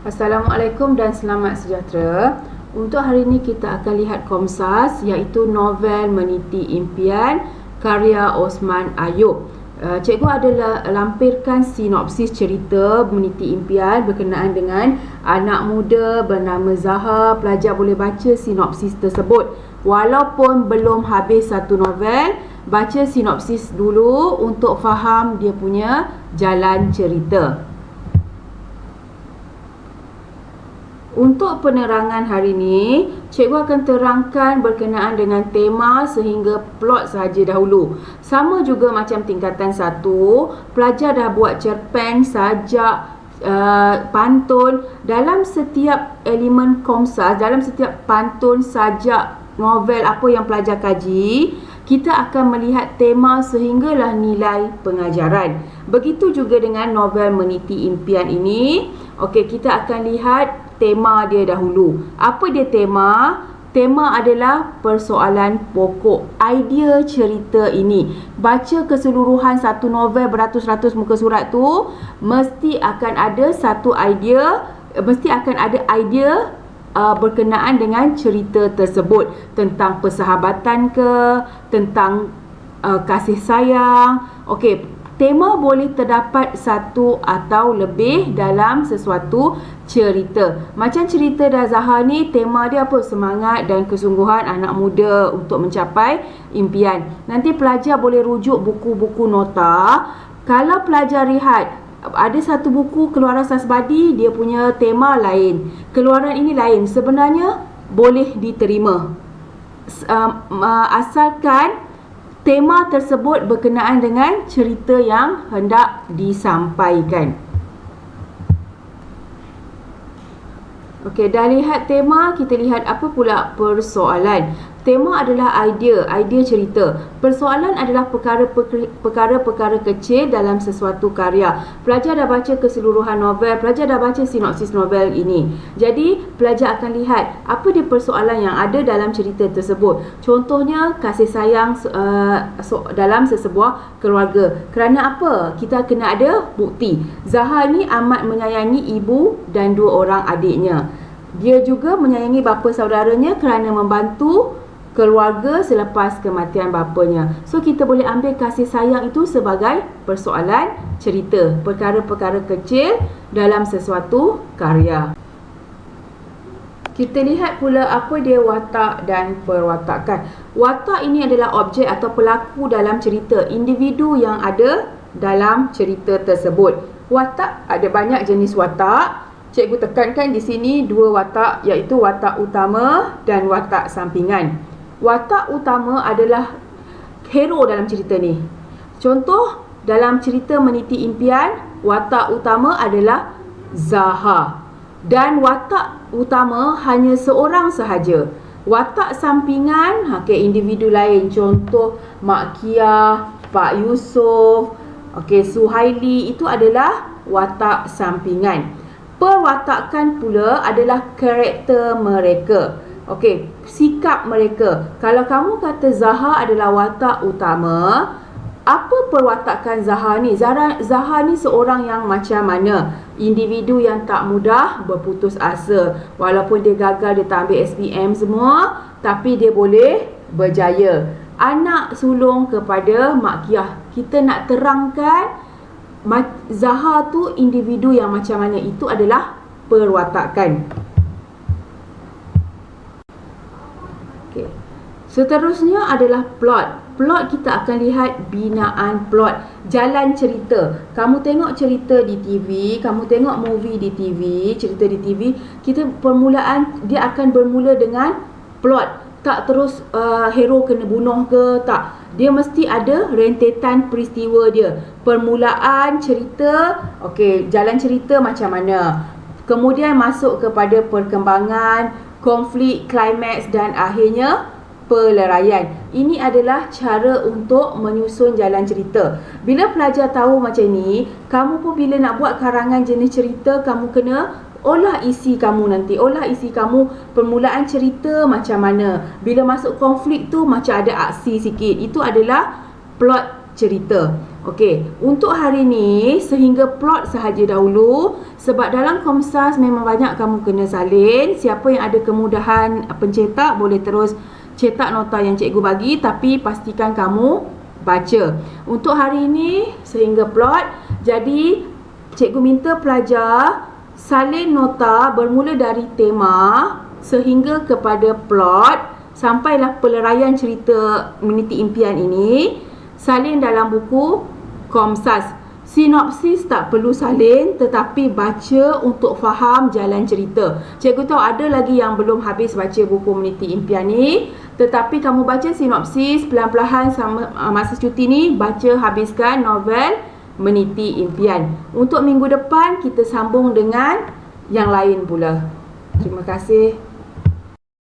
Assalamualaikum dan selamat sejahtera. Untuk hari ini kita akan lihat Komsas, iaitu novel Meniti Impian karya Osman Ayub. Cikgu adalah lampirkan sinopsis cerita Meniti Impian berkenaan dengan anak muda bernama Zaha. Pelajar boleh baca sinopsis tersebut. Walaupun belum habis satu novel, baca sinopsis dulu untuk faham dia punya jalan cerita. Untuk penerangan hari ini, cikgu akan terangkan berkenaan dengan tema sehingga plot sahaja dahulu. Sama juga macam tingkatan 1, pelajar dah buat cerpen, sajak, pantun. Dalam setiap elemen Komsas, dalam setiap pantun, sajak, novel apa yang pelajar kaji, kita akan melihat tema sehinggalah nilai pengajaran. Begitu juga dengan novel Meniti Impian ini. Okey, kita akan lihat tema dia dahulu. Apa dia tema? Tema adalah persoalan pokok. Idea cerita ini. Baca keseluruhan satu novel beratus-ratus muka surat tu, mesti akan ada satu idea, mesti akan ada idea berkenaan dengan cerita tersebut. Tentang persahabatan ke, tentang kasih sayang. Okey, tema boleh terdapat satu atau lebih dalam sesuatu cerita. Macam cerita Zaha ni, tema dia apa? Semangat dan kesungguhan anak muda untuk mencapai impian. Nanti pelajar boleh rujuk buku-buku nota. Kalau pelajar lihat ada satu buku keluaran Sasbadi, dia punya tema lain, keluaran ini lain, sebenarnya boleh diterima asalkan tema tersebut berkenaan dengan cerita yang hendak disampaikan. Okey, dah lihat tema, kita lihat apa pula persoalan. Tema adalah idea cerita. Persoalan adalah perkara-perkara kecil dalam sesuatu karya. Pelajar dah baca keseluruhan novel, pelajar dah baca sinopsis novel ini. Jadi, pelajar akan lihat apa dia persoalan yang ada dalam cerita tersebut. Contohnya, kasih sayang dalam sesebuah keluarga. Kerana apa? Kita kena ada bukti. Zaha ni amat menyayangi ibu dan dua orang adiknya. Dia juga menyayangi bapa saudaranya kerana membantu keluarga selepas kematian bapanya. So, kita boleh ambil kasih sayang itu sebagai persoalan cerita. Perkara-perkara kecil dalam sesuatu karya. Kita lihat pula apa dia watak dan perwatakan. Watak ini adalah objek atau pelaku dalam cerita, individu yang ada dalam cerita tersebut. Watak, ada banyak jenis watak. Cikgu tekankan di sini dua watak, iaitu watak utama dan watak sampingan. Watak utama adalah hero dalam cerita ni. Contoh, dalam cerita Meniti Impian, watak utama adalah Zaha. Dan watak utama hanya seorang sahaja. Watak sampingan, individu lain. Contoh, Mak Kia, Pak Yusof, Suhaili, itu adalah watak sampingan. Perwatakan pula adalah karakter mereka. Sikap mereka. Kalau kamu kata Zaha adalah watak utama, apa perwatakan Zaha ni? Zaha ni seorang yang macam mana? Individu yang tak mudah berputus asa. Walaupun dia gagal, dia tak ambil SPM semua, tapi dia boleh berjaya. Anak sulung kepada Mak Kiah. Kita nak terangkan Zaha tu individu yang macam mana. Itu adalah perwatakan. Seterusnya adalah plot. Plot kita akan lihat binaan plot, jalan cerita. Kamu tengok cerita di TV, kamu tengok movie di TV, cerita di TV, kita permulaan dia akan bermula dengan plot. Tak terus hero kena bunuh ke, tak. Dia mesti ada rentetan peristiwa dia. Permulaan cerita, jalan cerita macam mana. Kemudian masuk kepada perkembangan, konflik, klimaks dan akhirnya peleraian. Ini adalah cara untuk menyusun jalan cerita. Bila pelajar tahu macam ni, kamu pun bila nak buat karangan jenis cerita, kamu kena olah isi kamu nanti. Olah isi kamu, permulaan cerita macam mana. Bila masuk konflik tu macam ada aksi sikit. Itu adalah plot cerita. Okey, untuk hari ni sehingga plot sahaja dahulu, sebab dalam Komsas memang banyak kamu kena salin. Siapa yang ada kemudahan pencetak boleh terus cetak nota yang cikgu bagi, tapi pastikan kamu baca. Untuk hari ini sehingga plot, jadi cikgu minta pelajar salin nota bermula dari tema sehingga kepada plot, sampailah peleraian cerita Meniti Impian ini salin dalam buku Komsas. Sinopsis tak perlu salin, tetapi baca untuk faham jalan cerita. Cikgu tahu ada lagi yang belum habis baca buku Meniti Impian ni, tetapi kamu baca sinopsis perlahan-lahan sama masa cuti ni, baca habiskan novel Meniti Impian. Untuk minggu depan kita sambung dengan yang lain pula. Terima kasih.